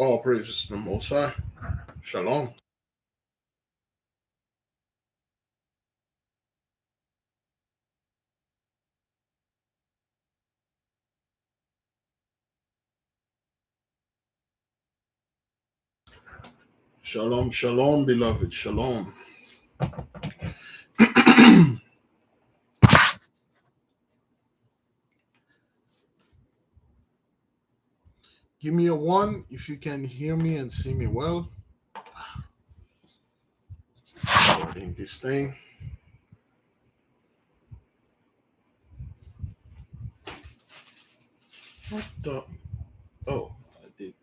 All praises to the Most High. Shalom. Shalom, shalom, beloved. Shalom. Give me a one if you can hear me and see me well. Starting this thing. What the? Oh, I did.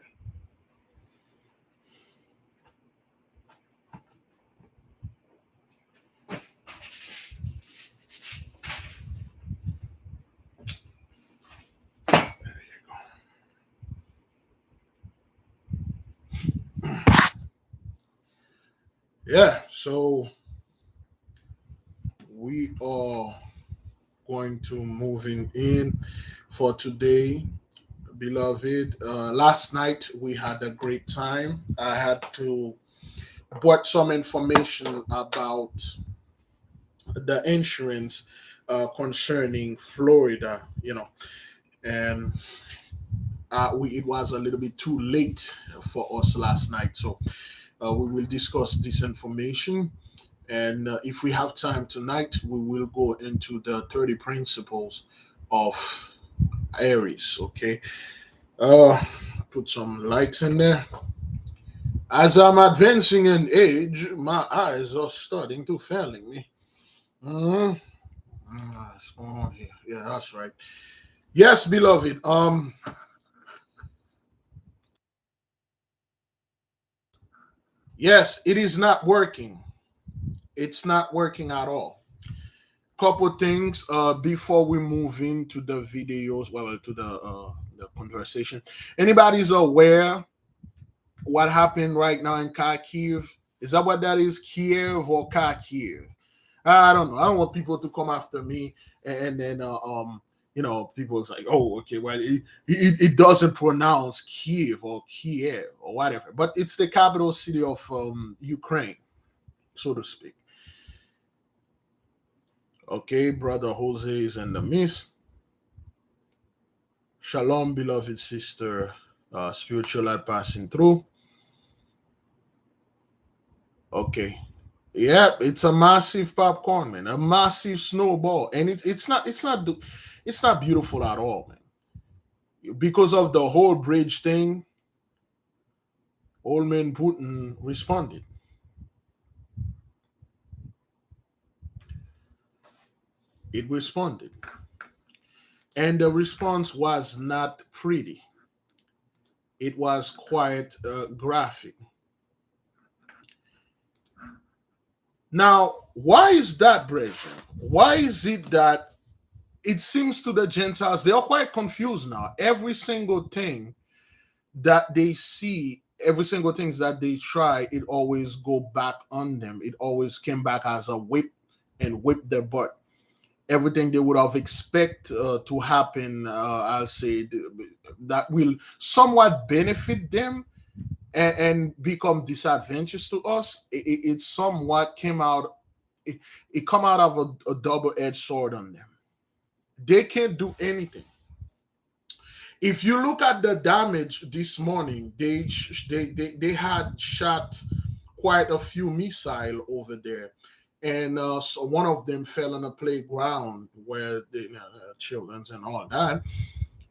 There you go. Yeah, so we are going to moving in for today, beloved. Last night we had a great time. I had to brought some information about the insurance concerning Florida, and it was a little bit too late for us last night. So we will discuss this information. And if we have time tonight, we will go into the 30 principles of Aries. Okay. Uh, put some lights in there. As I'm advancing in age, my eyes are starting to failing me. Mhm. What's going on here? Yeah, that's right. Yes, beloved. Yes, it is not working. It's not working at all. Couple things before we move into the videos, well, to the conversation. Anybody's aware what happened right now in Kharkiv? Is that what that is? Kiev or Kharkiv? I don't know. I don't want people to come after me and then people's like, oh, okay, well, it doesn't pronounce Kiev or Kiev or whatever, but it's the capital city of Ukraine, so to speak. Okay, brother Jose is in the midst. Shalom, beloved sister, spiritual light passing through. Okay. Yep, it's a massive popcorn, man, a massive snowball, and it's not beautiful at all, man. Because of the whole bridge thing, old man Putin responded. It responded, and the response was not pretty. It was quite graphic. Now, why is that, brethren? Why is it that it seems to the Gentiles they are quite confused now? Every single thing that they see, every single thing that they try, it always go back on them. It always came back as a whip and whip their butt. Everything they would have expect to happen, I'll say that will somewhat benefit them and become disadvantageous to us. It somewhat came out. It come out of a double-edged sword on them. They can't do anything. If you look at the damage this morning, they had shot quite a few missiles over there, and so one of them fell on a playground where the children's and all that.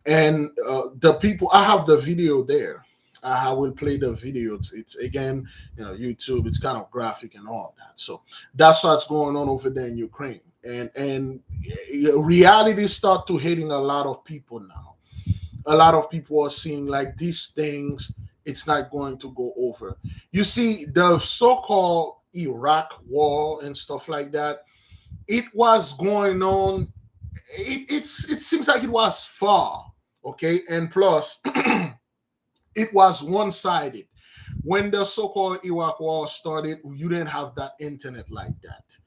And the people, I have the video there. I will play the video. It's again, YouTube. It's kind of graphic and all that. So that's what's going on over there in Ukraine, and reality start to hitting a lot of people now. A lot of people are seeing like these things. It's not going to go over. You see, the so-called Iraq war and stuff like that. It was going on. It seems like it was far. Okay, and plus it was one-sided. When the so-called Iraq war started, you didn't have that internet like that.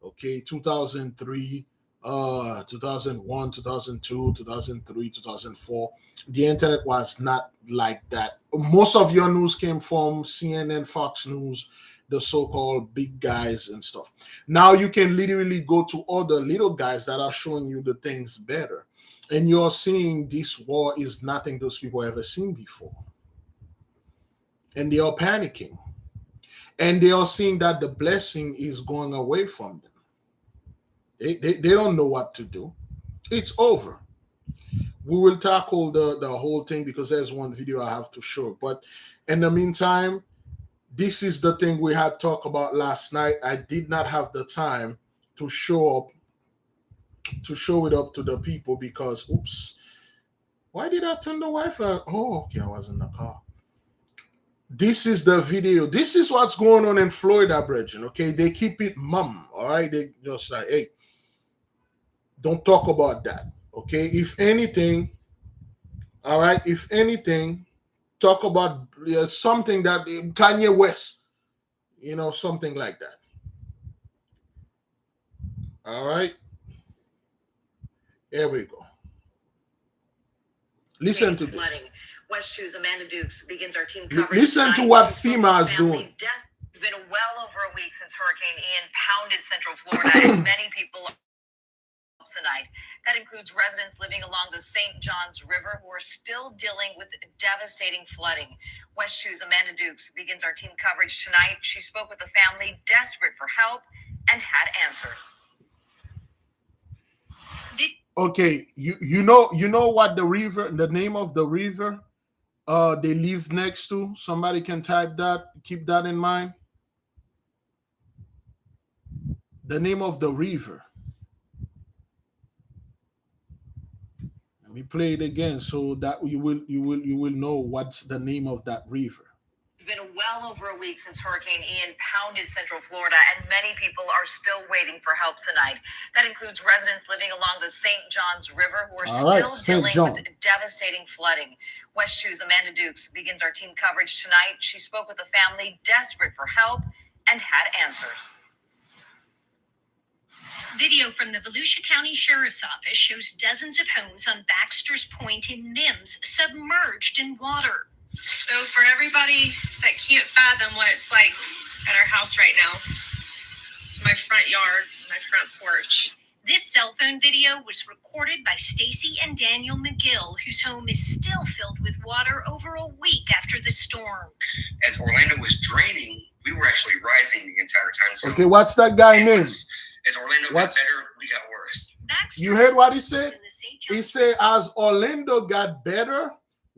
Okay, 2003, 2001, 2002, 2003, 2004. The internet was not like that. Most of your news came from CNN, Fox News, the so-called big guys and stuff. Now you can literally go to other little guys that are showing you the things better, and you're seeing this war is nothing those people ever seen before, and they are panicking, and they are seeing that the blessing is going away from them. They don't know what to do. It's over. We will tackle the whole thing because there's one video I have to show. But in the meantime, this is the thing we had talked about last night. I did not have the time to show it up to the people because oops. Why did I turn the Wi-Fi? Oh, okay, I was in the car. This is the video. This is what's going on in Florida, brethren. Okay, they keep it mum. All right, they just like, hey, don't talk about that. Okay, if anything, all right, if anything, talk about something that Kanye West, something like that. All right, here we go. Listen to this. West 2's Amanda Dukes begins our team coverage. Listen to what FEMA is doing. It's been well over a week since Hurricane Ian pounded Central Florida, and many people tonight. That includes residents living along the St. Johns River who are still dealing with devastating flooding. West 2's Amanda Dukes begins our team coverage tonight. She spoke with a family desperate for help and had answers. Okay, you know what the name of the river they live next to? Somebody can type that, keep that in mind. The name of the river. Let me play it again so that you will know what's the name of that river. It's been well over a week since Hurricane Ian pounded Central Florida, and many people are still waiting for help tonight. That includes residents living along the St. Johns River who are still dealing with devastating flooding. West 2's Amanda Dukes begins our team coverage tonight. She spoke with a family desperate for help and had answers. Video from the Volusia County Sheriff's Office shows dozens of homes on Baxter's Point in Mims submerged in water. So for everybody that can't fathom what it's like at our house right now, this is my front yard, my front porch. This cell phone video was recorded by Stacy and Daniel McGill, whose home is still filled with water over a week after the storm. As Orlando was draining, we were actually rising the entire time. So okay, what's that guy name? As Orlando got better, we got worse. You heard what he said? He said, as Orlando got better,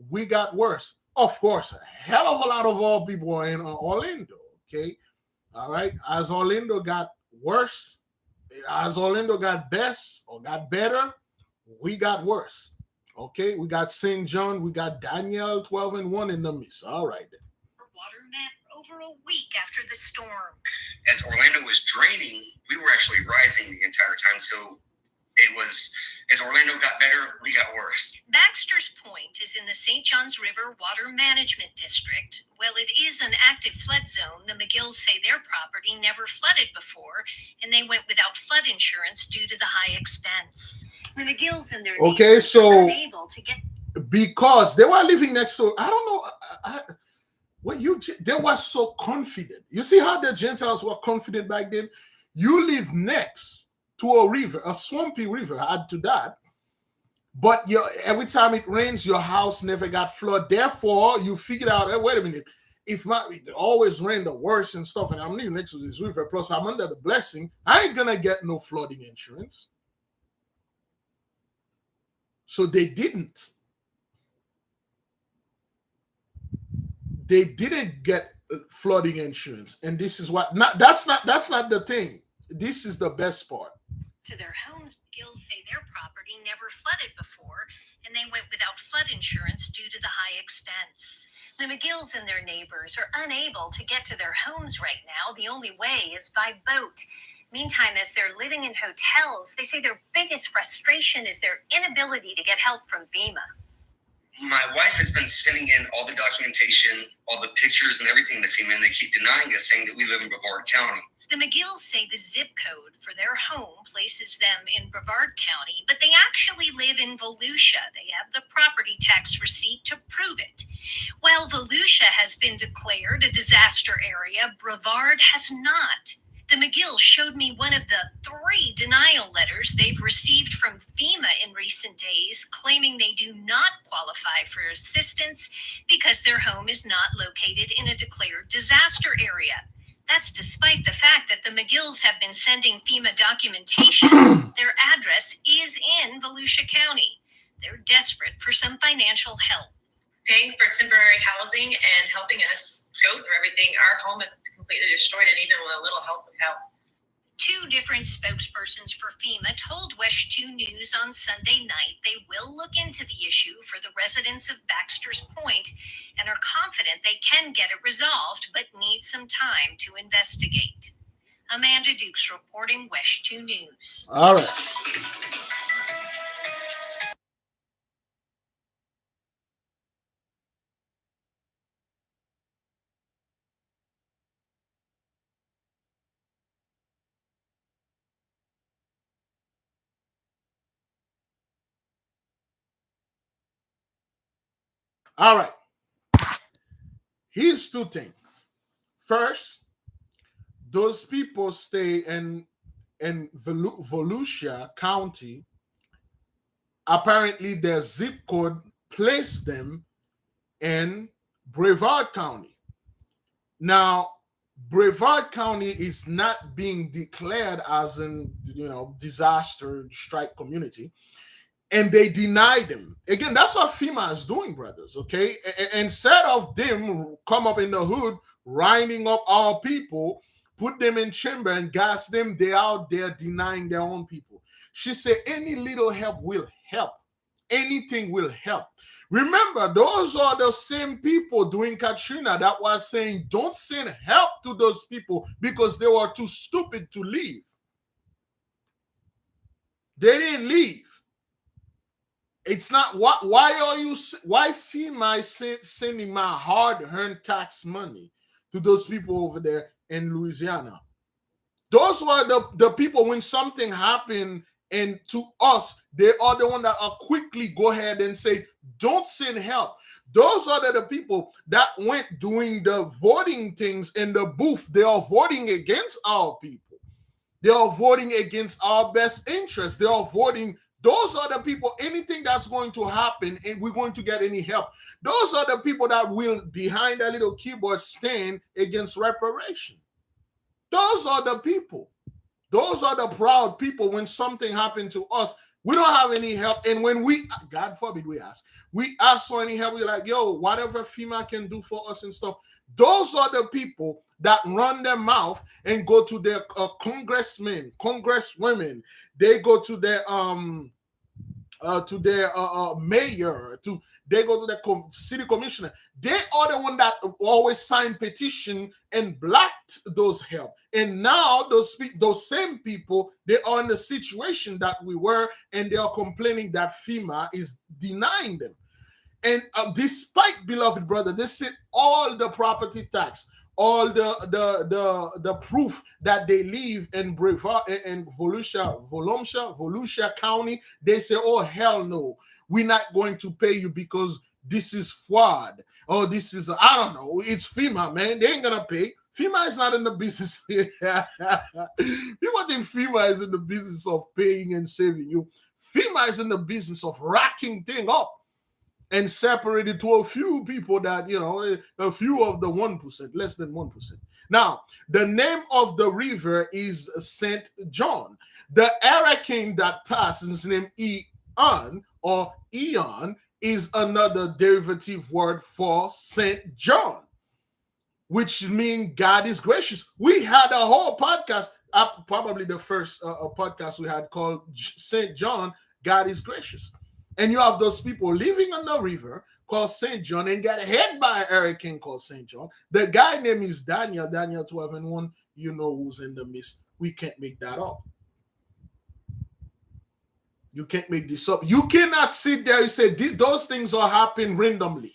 we got worse. Of course, a hell of a lot of all people are in Orlando, okay? All right? As Orlando got worse, as Orlando got best or got better, we got worse, okay? We got St. John, we got Daniel 12-1 in the midst. All right, then. Water met over a week after the storm. As Orlando was draining, we were actually rising the entire time. So it was, as Orlando got better, we got worse. Baxter's Point is in the St. Johns River Water Management District. While it is an active flood zone, the McGills say their property never flooded before, and they went without flood insurance due to the high expense. The McGills and their neighbors were unable to get because they were living next to. I don't know. They were so confident. You see how the Gentiles were confident back then? You live next to a river, a swampy river, add to that. But every time it rains, your house never got flooded. Therefore, you figured out, hey, wait a minute, it always rain the worst and stuff, and I'm living next to this river, plus I'm under the blessing, I ain't gonna get no flooding insurance. So they didn't. They didn't get flooding insurance, and this is what. That's not the thing. This is the best part. To their homes, McGills say their property never flooded before, and they went without flood insurance due to the high expense. The McGills and their neighbors are unable to get to their homes right now. The only way is by boat. Meantime, as they're living in hotels, they say their biggest frustration is their inability to get help from FEMA. My wife has been sending in all the documentation, all the pictures and everything to FEMA, and they keep denying us, saying that we live in Brevard County. The McGills say the zip code for their home places them in Brevard County, but they actually live in Volusia. They have the property tax receipt to prove it. While Volusia has been declared a disaster area, Brevard has not. The McGills showed me one of the 3 denial letters they've received from FEMA in recent days, claiming they do not qualify for assistance because their home is not located in a declared disaster area. That's despite the fact that the McGills have been sending FEMA documentation. Their address is in Volusia County. They're desperate for some financial help. Paying for temporary housing and helping us go through everything. Our home is completely destroyed, and even with a little help would help. 2 different spokespersons for FEMA told WESH 2 News on Sunday night they will look into the issue for the residents of Baxter's Point and are confident they can get it resolved, but need some time to investigate. Amanda Dukes reporting WESH 2 News. All right. All right. Here's 2 things. First, those people stay in Volusia County. Apparently, their zip code placed them in Brevard County. Now, Brevard County is not being declared as an disaster strike community, and they denied them. Again, that's what FEMA is doing, brothers. Okay, instead of them come up in the hood, winding up our people, put them in chamber and gas them, they out there denying their own people. She said any little help will help. Anything will help. Remember, those are the same people during Katrina that was saying don't send help to those people because they were too stupid to leave. They didn't leave. It's not why FEMA is sending my hard-earned tax money to those people over there in Louisiana. Those were the people when something happened and to us, they are the one that are quickly go ahead and say, don't send help. Those are the people that went doing the voting things in the booth. They are voting against our people. They are voting against our best interests. They are voting. Those are the people, anything that's going to happen and we're going to get any help. Those are the people that will, behind that little keyboard, stand against reparation. Those are the people. Those are the proud people. When something happened to us, we don't have any help. And when we, God forbid, we ask for any help, we're like, yo, whatever FEMA can do for us and stuff. Those are the people that run their mouth and go to their congressmen, congresswomen. They go to their mayor, they go to the city commissioner. They are the one that always sign petition and blocked those help. And now those same people, they are in the situation that we were, and they are complaining that FEMA is denying them. And despite, beloved brother, they said all the property tax, all the proof that they live in Brevard and Volusia County, they say, oh hell no, we're not going to pay you because this is fraud, or this is, I don't know, it's FEMA, man. They ain't gonna pay. FEMA is not in the business. People think FEMA is in the business of paying and saving you. FEMA is in the business of racking things up and separated to a few people that, a few of the 1%, less than 1%. Now, the name of the river is St. John. The hurricane that passed is named Eon or Eon is another derivative word for St. John, which means God is gracious. We had a whole podcast, probably the first podcast we had called St. John, God is gracious. And you have those people living on the river called St. John and got hit by a hurricane called St. John. The guy name is Daniel 12:1. You know who's in the midst. We can't make that up. You can't make this up. You cannot sit there and say those things are happening randomly.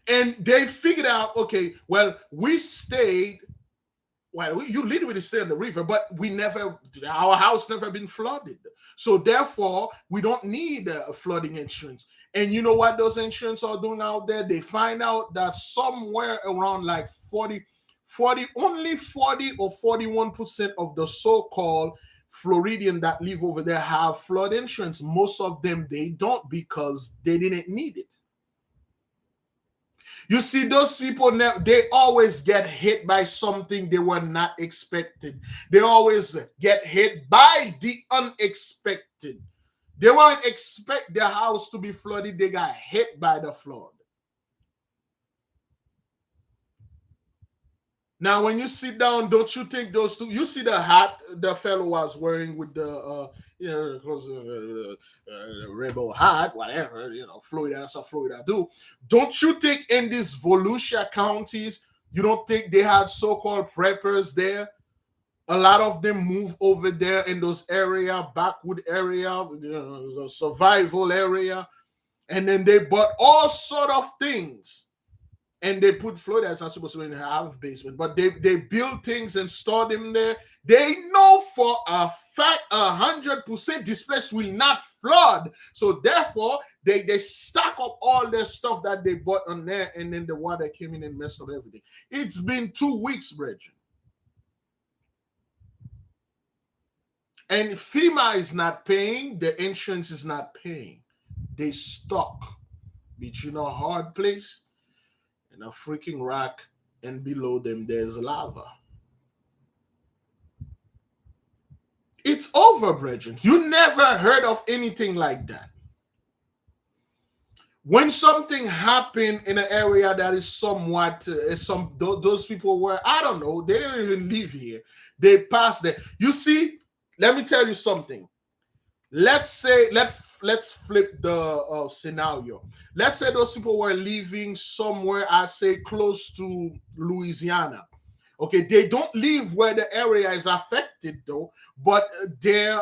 And they figured out, okay, well, we stayed. Well, you literally stay on the river, but our house never been flooded. So therefore, we don't need a flooding insurance. And you know what those insurance are doing out there? They find out that somewhere around like 40, only 40 or 41% of the so-called Floridian that live over there have flood insurance. Most of them, they don't because they didn't need it. You see, those people, they always get hit by something they were not expected. They always get hit by the unexpected. They won't expect their house to be flooded. They got hit by the flood. Now, when you sit down, don't you think those two? You see the hat the fellow was wearing with the, rebel hat, whatever, Florida, that's what Florida do. Don't you think in these Volusia counties, you don't think they had so-called preppers there? A lot of them move over there in those area, backwood area, the survival area, and then they bought all sort of things. And they put Florida is not supposed to have basement, but they build things and store them there. They know for a fact 100% this place will not flood. So therefore, they stock up all their stuff that they bought on there, and then the water came in and messed up everything. It's been 2 weeks, Bridget. And FEMA is not paying, the insurance is not paying. They stuck between a hard place and a freaking rock, and below them there's lava. It's over, brethren. You never heard of anything like that. When something happened in an area that is somewhat, those people were, I don't know, they didn't even live here. They passed there. You see, let me tell you something. Let's say, let's flip the scenario. Let's say those people were living somewhere, I say, close to Louisiana. Okay, they don't live where the area is affected though, but their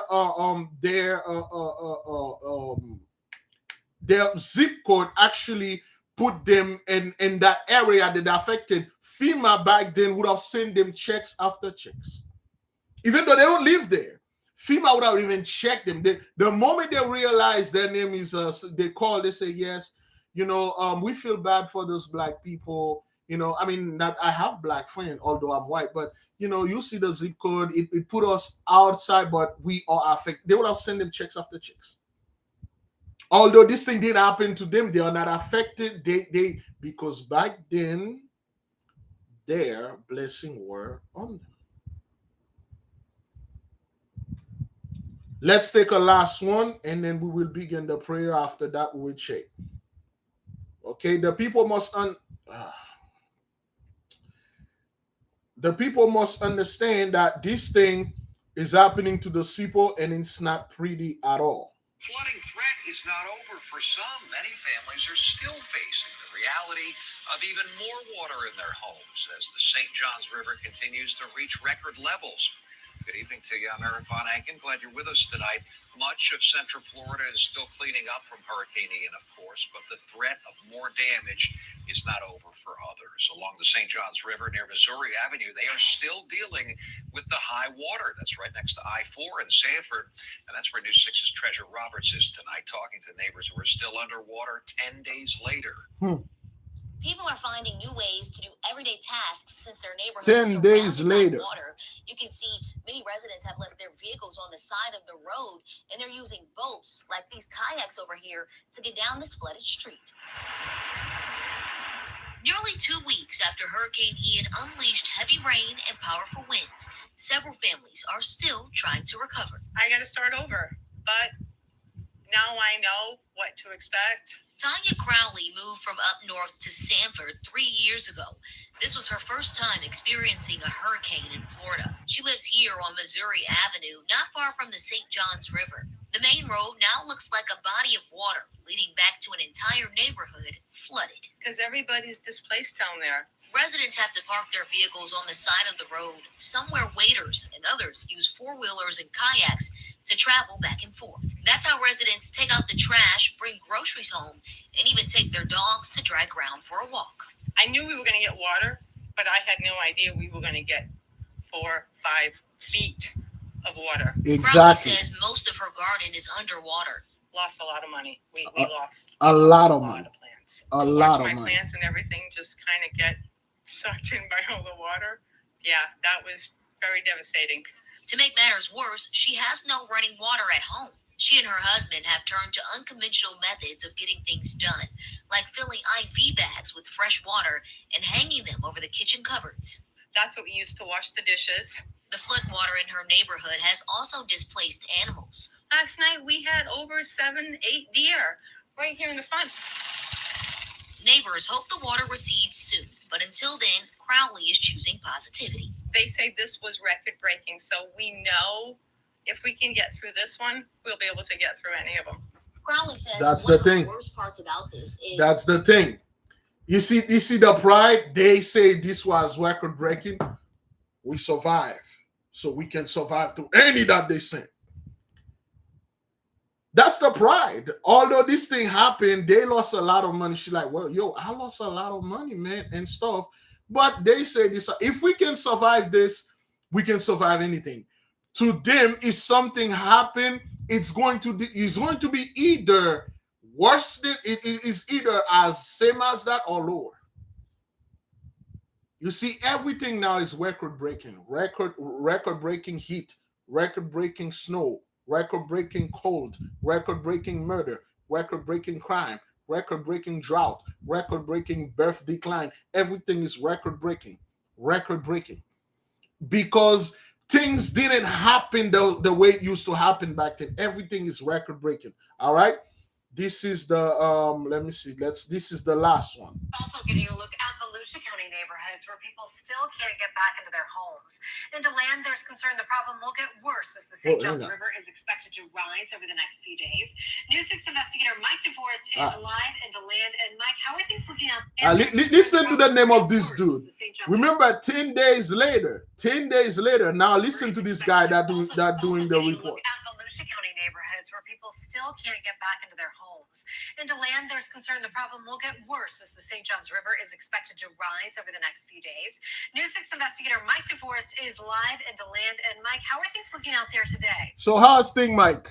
zip code actually put them in that area that affected. FEMA back then would have sent them checks after checks, even though they don't live there. FEMA would have even checked them. The moment they realize their name is, they call, they say, yes, we feel bad for those black people. I mean, not I have black friends, although I'm white, but, you see the zip code, it put us outside, but we are affected. They would have sent them checks after checks. Although this thing didn't happen to them, they are not affected. Because back then, their blessing were on them. Let's take a last one, and then we will begin the prayer. After that, we will check. Okay, the people must understand that this thing is happening to those people, and it's not pretty at all. Flooding threat is not over for some. Many families are still facing the reality of even more water in their homes as the St. Johns River continues to reach record levels. Good evening to you. I'm Aaron Von Anken. Glad you're with us tonight. Much of Central Florida is still cleaning up from Hurricane Ian, of course, but the threat of more damage is not over for others. Along the St. Johns River near Missouri Avenue, they are still dealing with the high water. That's right next to I-4 in Sanford, and that's where News 6's Treasure Roberts is tonight, talking to neighbors who are still underwater 10 days later. People are finding new ways to do everyday tasks since their neighborhood 10 days later. Water. You can see many residents have left their vehicles on the side of the road, and they're using boats like these kayaks over here to get down this flooded street. Nearly 2 weeks after Hurricane Ian unleashed heavy rain and powerful winds, several families are still trying to recover. I got to start over, but now I know what to expect. Tanya Crowley moved from up north to Sanford 3 years ago. This was her first time experiencing a hurricane in Florida. She lives here on Missouri Avenue, not far from the St. Johns River. The main road now looks like a body of water, leading back to an entire neighborhood flooded. Because everybody's displaced down there. Residents have to park their vehicles on the side of the road. Some wear waders, and others use four-wheelers and kayaks to travel back and forth. That's how residents take out the trash, bring groceries home, and even take their dogs to dry ground for a walk. I knew we were going to get water, but I had no idea we were going to get 4-5 feet of water. Crowley says most of her garden is underwater. Lost a lot of money. We lost a lot of money. Plants. A lot of my money. Plants and everything just kind of get sucked in by all the water. Yeah, that was very devastating. To make matters worse, she has no running water at home. She and her husband have turned to unconventional methods of getting things done, like filling IV bags with fresh water and hanging them over the kitchen cupboards. That's what we used to wash the dishes. The floodwater in her neighborhood has also displaced animals. Last night we had over 7-8 deer right here in the front. Neighbors hope the water recedes soon, but until then, Crowley is choosing positivity. They say this was record-breaking, so we know if we can get through this one, we'll be able to get through any of them. Crowley says that's one the of thing. The worst parts about this is that's the thing. You see the pride. They say this was record-breaking. We survive, so we can survive through any that they send. That's the pride. Although this thing happened, they lost a lot of money. She's like, well, yo, I lost a lot of money, man, and stuff. But they say this: if we can survive this, we can survive anything. To them, if something happened, it's going to be either worse than it is, either as same as that or lower. You see, everything now is record-breaking, record-breaking heat, record-breaking snow, record-breaking cold, record-breaking murder, record-breaking crime, record-breaking drought, record-breaking birth decline. Everything is record-breaking, because things didn't happen the way it used to happen back then. Everything is record-breaking. All right. This is the let me see. This is the last one. Also getting a look at the Volusia County neighborhoods where people still can't get back into their homes. In DeLand, there's concern the problem will get worse as the St. John's River is expected to rise over the next few days. News 6 investigator Mike DeForest is live in DeLand. And Mike, how are things looking out? Listen to the name of this dude. Remember, 10 days later. Now listen to this guy that doing the report. At the Volusia County neighborhoods where people still can't get back into their homes. In DeLand, there's concern the problem will get worse as the St. John's River is expected to rise over the next few days. News 6 investigator Mike DeForest is live in DeLand. And Mike, how are things looking out there today? So how's things, Mike?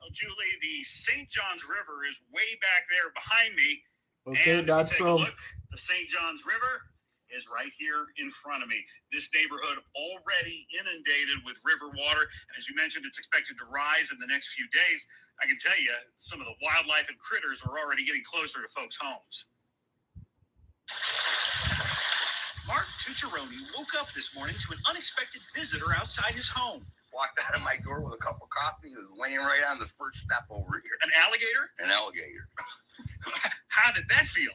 Well, Julie, the St. John's River is way back there behind me. Okay, and that's look, the St. John's River is right here in front of me. This neighborhood already inundated with river water. And as you mentioned, it's expected to rise in the next few days. I can tell you, some of the wildlife and critters are already getting closer to folks' homes. Mark Tucciaroni woke up this morning to an unexpected visitor outside his home. Walked out of my door with a cup of coffee. He was laying right on the first step over here. An alligator? An alligator. How did that feel?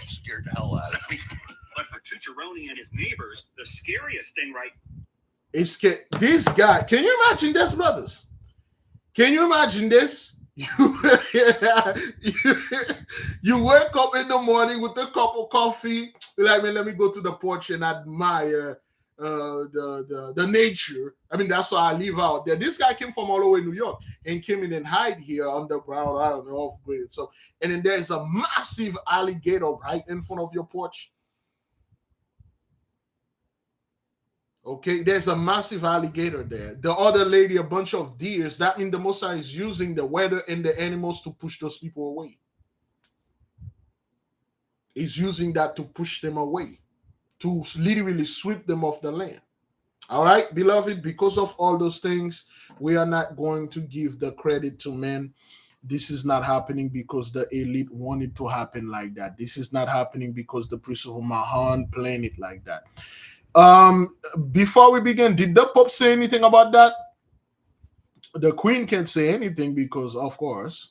Scared the hell out of me. But for Tucciaroni and his neighbors, the scariest thing, right? It's this guy. Can you imagine this, brothers? Can you imagine this? You wake up in the morning with a cup of coffee. Like, man, let me go to the porch and admire the nature. I mean, that's why I live out there. This guy came from all over New York and came in and hide here underground, I don't know, off grid. So, and then there's a massive alligator right in front of your porch. Okay, there's a massive alligator there. The other lady, a bunch of deers. That means the Most High is using the weather and the animals to push those people away. He's using that to push them away, to literally sweep them off the land. All right, beloved, because of all those things, we are not going to give the credit to men. This is not happening because the elite wanted to happen like that. This is not happening because the priest of Mahan planned it like that. Before we begin, did the Pope say anything about that? The Queen can't say anything because, of course,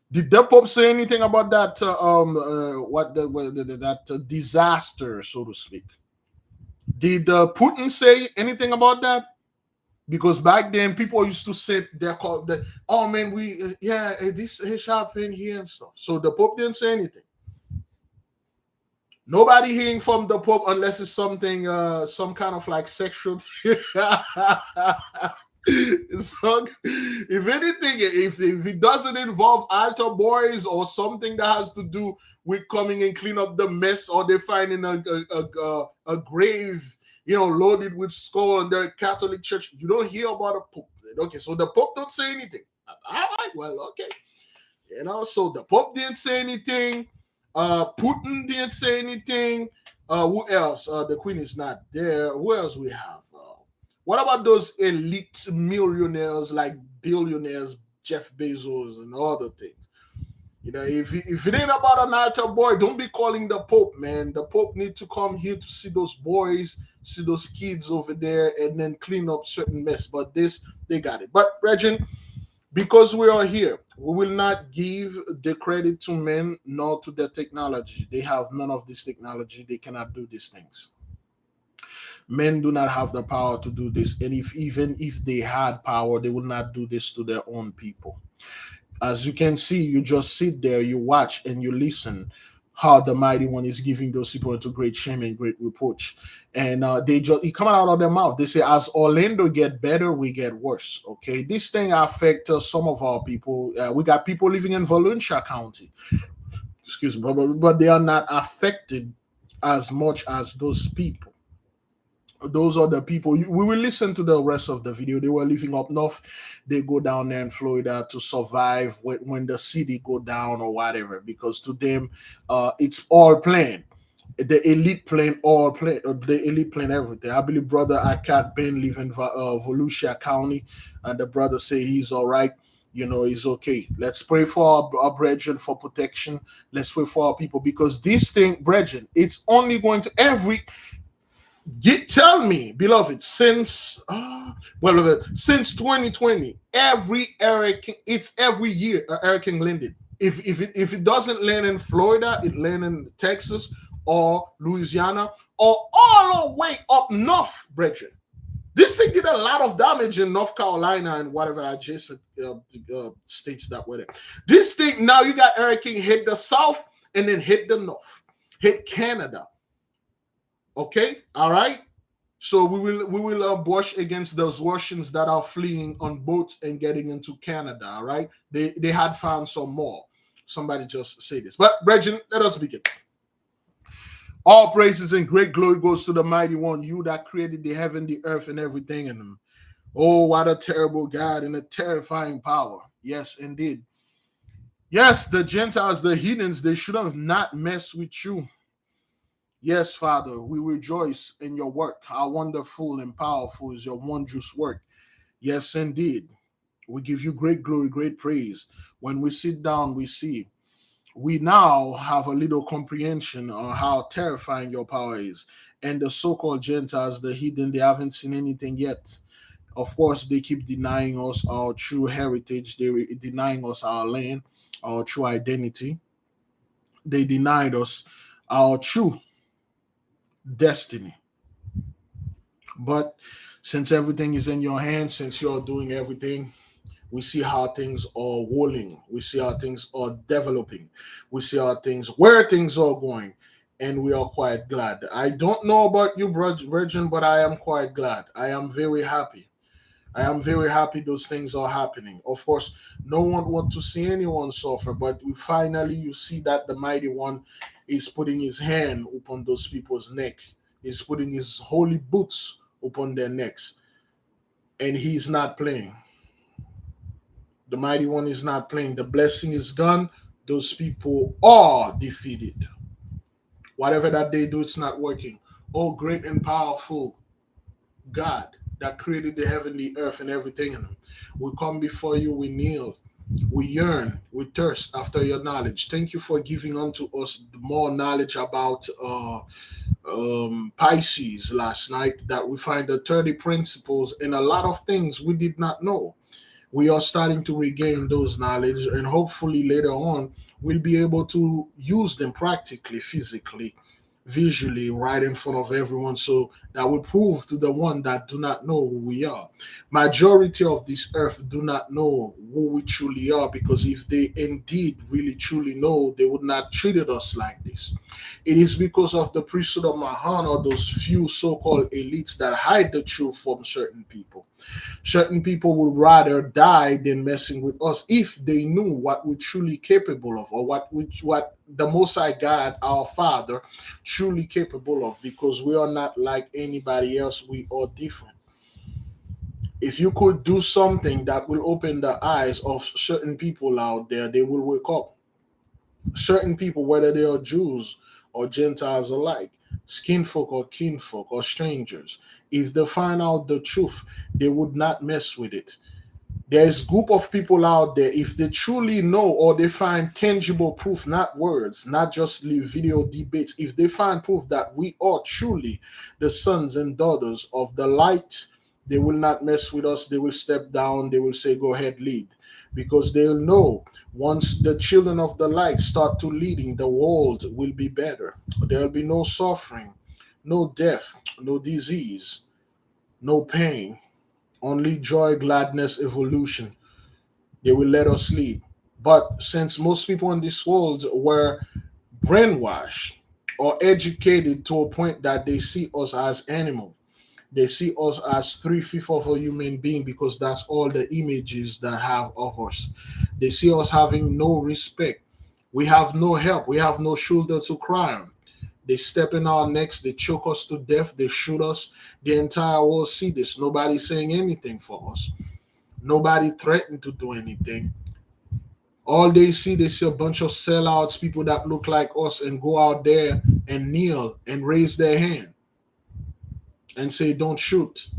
did the Pope say anything about that? That disaster, so to speak? Did Putin say anything about that? Because back then, people used to say oh man, this has happened here and stuff. So the Pope didn't say anything. Nobody hearing from the Pope unless it's something, some kind of like sexual. So, if anything, if it doesn't involve altar boys or something that has to do with coming and clean up the mess, or they finding a grave, loaded with skull in the Catholic Church, you don't hear about a Pope. Okay, so the Pope don't say anything. All right, well, okay. So the Pope didn't say anything. Putin didn't say anything. Who else? The Queen is not there. Who else we have? What about those elite millionaires like billionaires, Jeff Bezos and other things? If it ain't about an altar boy, don't be calling the Pope, man. The Pope need to come here to see those boys, see those kids over there, and then clean up certain mess. But this, they got it. But Regin, because we are here, we will not give the credit to men nor to the technology. They have none of this technology. They cannot do these things. Men do not have the power to do this. And even if they had power, they would not do this to their own people. As you can see, you just sit there, you watch, and you listen how the mighty one is giving those people into great shame and great reproach. And it come out of their mouth. They say, as Orlando get better, we get worse. Okay, this thing affects some of our people. We got people living in Volusia County, excuse me, but they are not affected as much as those people. Those are the people. We will listen to the rest of the video. They were living up north. They go down there in Florida to survive when the city go down or whatever, because to them, it's all planned. The elite plan, all plan. The elite plan everything. I believe brother Akat Ben live in Volusia County, and the brother say he's all right. He's okay. Let's pray for our brethren for protection. Let's pray for our people, because this thing, brethren, it's only going to tell me, beloved, since 2020, every year hurricane landed. If it doesn't land in Florida, it land in Texas or Louisiana or all the way up north, brethren. This thing did a lot of damage in North Carolina and whatever adjacent states that were there. This thing, now you got hurricane hit the south and then hit the north, hit Canada. Okay, all right. So we will brush against those Russians that are fleeing on boats and getting into Canada. All right, they had found some more. Somebody just say this, but Brethren, let us begin. All praises and great glory goes to the mighty one, you that created the heaven, the earth, and everything in them. Oh, what a terrible God and a terrifying power. Yes, indeed. Yes, the Gentiles, the heathens, they should have not messed with you. Yes, Father, we rejoice in your work. How wonderful and powerful is your wondrous work. Yes, indeed. We give you great glory, great praise. When we sit down, we see. We now have a little comprehension on how terrifying your power is. And the so-called Gentiles, the heathen, they haven't seen anything yet. Of course, they keep denying us our true heritage. They're denying us our land, our true identity. They denied us our true destiny. But since everything is in your hands, since you're doing everything, we see how things are rolling. We see how things are developing. We see where things are going. And we are quite glad. I don't know about you, Virgin, but I am quite glad. I am very happy. I am very happy those things are happening. Of course, no one wants to see anyone suffer, but finally you see that the mighty one is putting his hand upon those people's neck. He's putting his holy boots upon their necks. And he's not playing. The mighty one is not playing. The blessing is done. Those people are defeated. Whatever that they do, it's not working. Oh, great and powerful God that created the heaven, the earth, and everything in them. We come before you, we kneel, we yearn, we thirst after your knowledge. Thank you for giving unto us more knowledge about Pisces last night, that we find the 30 principles and a lot of things we did not know. We are starting to regain those knowledge, and hopefully later on we'll be able to use them practically, physically, visually, right in front of everyone, so that will prove to the one that do not know who we are. Majority of this earth do not know who we truly are, because if they indeed really truly know, they would not treated us like this. It is because of the priesthood of Mahan, or those few so-called elites that hide the truth from certain people. Certain people would rather die than messing with us if they knew what we're truly capable of, or what the Most High God, our Father, truly capable of, because we are not like anybody else. We are different. If you could do something that will open the eyes of certain people out there, they will wake up. Certain people, whether they are Jews or Gentiles alike, skinfolk or kinfolk or strangers, if they find out the truth, they would not mess with it. There's group of people out there, if they truly know, or they find tangible proof, not words, not just video debates, if they find proof that we are truly the sons and daughters of the light, they will not mess with us. They will step down. They will say, go ahead, lead. Because they'll know once the children of the light start to leading, the world will be better. There'll be no suffering, no death, no disease, no pain, only joy, gladness, evolution. They will let us lead. But since most people in this world were brainwashed or educated to a point that they see us as animals, they see us as 3/5 of a human being, because that's all the images that have of us. They see us having no respect. We have no help. We have no shoulder to cry on. They step in our necks. They choke us to death. They shoot us. The entire world see this. Nobody's saying anything for us. Nobody threatened to do anything. All they see a bunch of sellouts, people that look like us, and go out there and kneel and raise their hand and say, don't shoot.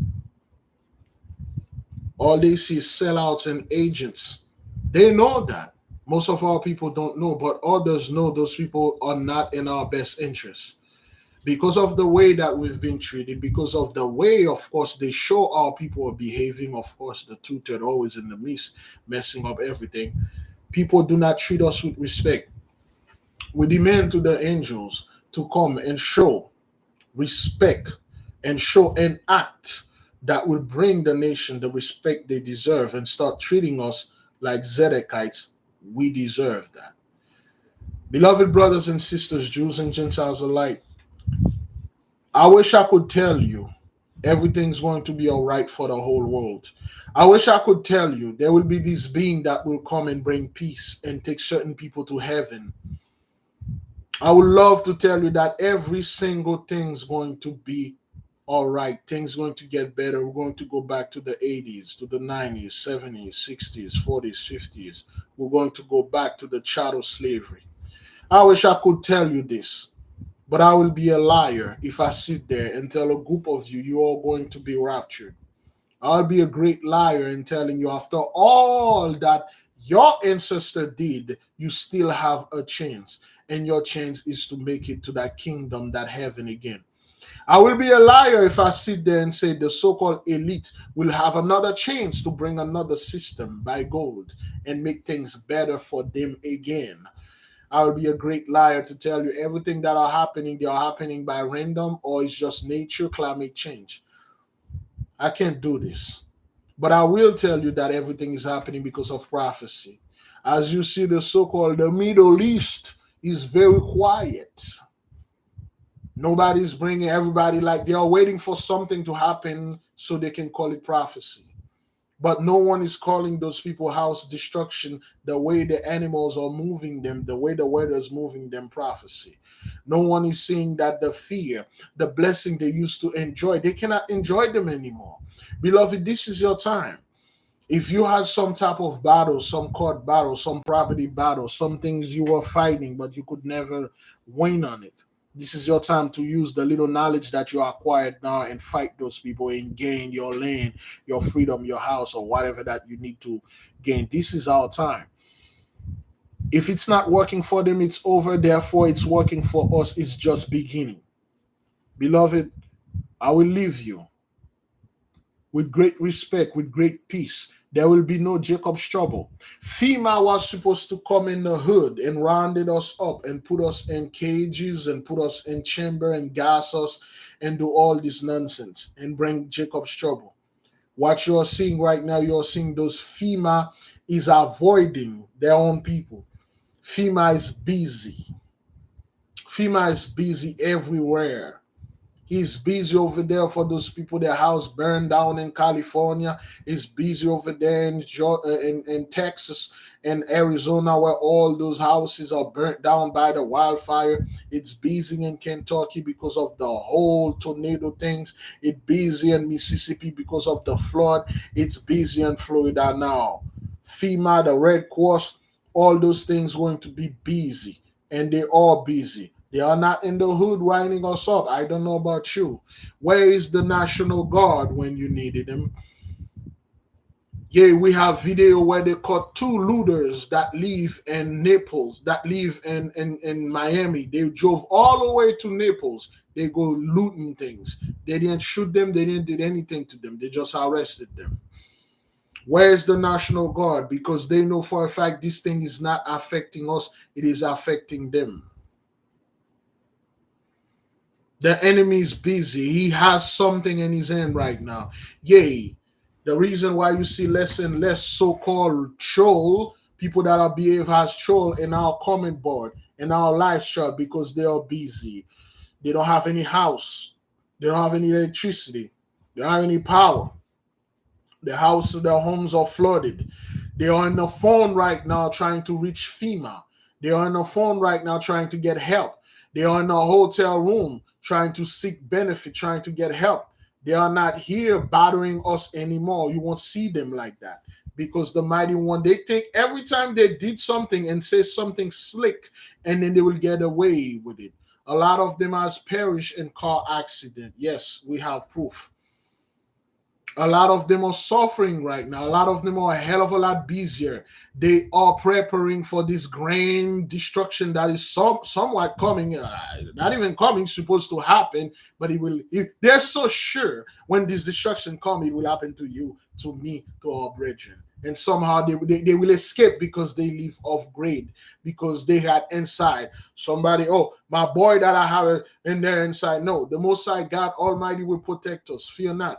All they see is sellouts and agents. They know that. Most of our people don't know, but others know those people are not in our best interest. Because of the way that we've been treated, because of the way, of course, they show our people are behaving, of course, the two-third always in the midst, messing up everything. People do not treat us with respect. We demand to the angels to come and show respect and show an act that will bring the nation the respect they deserve, and start treating us like Zedekites. We deserve that. Beloved brothers and sisters, Jews and Gentiles alike, I wish I could tell you everything's going to be all right for the whole world. I wish I could tell you there will be this being that will come and bring peace and take certain people to heaven. I would love to tell you that every single thing's going to be all right. Things going to get better. We're going to go back to the 80s, to the 90s, 70s, 60s, 40s, 50s. We're going to go back to the chattel slavery. I wish I could tell you this, but I will be a liar if I sit there and tell a group of you, you're all going to be raptured. I'll be a great liar in telling you, after all that your ancestor did, you still have a chance. And your chance is to make it to that kingdom, that heaven again. I will be a liar if I sit there and say the so-called elite will have another chance to bring another system by gold and make things better for them again. I will be a great liar to tell you everything that are happening, they are happening by random, or it's just nature, climate change. I can't do this. But I will tell you that everything is happening because of prophecy. As you see, the so-called the Middle East is very quiet. Nobody's bringing everybody, like they are waiting for something to happen so they can call it prophecy. But no one is calling those people house destruction, the way the animals are moving them, the way the weather is moving them, prophecy. No one is seeing that the fear, the blessing they used to enjoy, they cannot enjoy them anymore. Beloved, this is your time. If you had some type of battle, some court battle, some property battle, some things you were fighting, but you could never win on it, this is your time to use the little knowledge that you acquired now and fight those people and gain your land, your freedom, your house, or whatever that you need to gain. This is our time. If it's not working for them, it's over. Therefore, it's working for us. It's just beginning. Beloved, I will leave you with great respect, with great peace. There will be no Jacob's trouble. FEMA was supposed to come in the hood and rounded us up and put us in cages and put us in chamber and gas us and do all this nonsense and bring Jacob's trouble. What you're seeing right now, you're seeing those FEMA is avoiding their own people. FEMA is busy. FEMA is busy everywhere. He's busy over there for those people. Their house burned down in California. He's busy over there in Texas and Arizona, where all those houses are burnt down by the wildfire. It's busy in Kentucky because of the whole tornado things. It's busy in Mississippi because of the flood. It's busy in Florida now. FEMA, the Red Cross, all those things going to be busy, and they are busy. They are not in the hood winding us up. I don't know about you. Where is the National Guard when you needed them? Yeah, we have video where they caught 2 looters that live in Naples, that live in Miami. They drove all the way to Naples. They go looting things. They didn't shoot them. They didn't do anything to them. They just arrested them. Where's the National Guard? Because they know for a fact this thing is not affecting us. It is affecting them. The enemy is busy. He has something in his hand right now. Yay. The reason why you see less and less so-called troll, people that are behave as troll in our comment board, in our live chat, because they are busy. They don't have any house. They don't have any electricity. They don't have any power. Their houses, their homes are flooded. They are on the phone right now trying to reach FEMA. They are on the phone right now trying to get help. They are in a hotel room trying to seek benefit, trying to get help. They are not here bothering us anymore. You won't see them like that because the mighty one, they think every time they did something and say something slick, and then they will get away with it. A lot of them has perished in car accident. Yes, we have proof. A lot of them are suffering right now. A lot of them are a hell of a lot busier. They are preparing for this grand destruction that is somewhat coming. Not even coming, supposed to happen, but it will. They're so sure when this destruction comes, it will happen to you, to me, to our brethren. And somehow they will escape because they live off grade, because they had inside somebody, oh, my boy that I have in there inside. No, the Most High God Almighty will protect us. Fear not.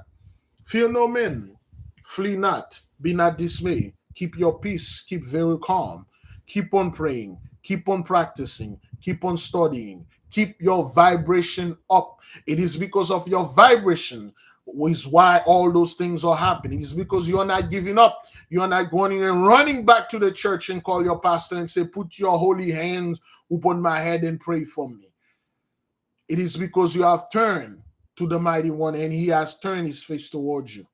Fear no men, flee not, be not dismayed. Keep your peace, keep very calm. Keep on praying, keep on practicing, keep on studying. Keep your vibration up. It is because of your vibration is why all those things are happening. It's because you're not giving up. You're not going and running back to the church and call your pastor and say, put your holy hands upon my head and pray for me. It is because you have turned to the mighty one and he has turned his face towards you.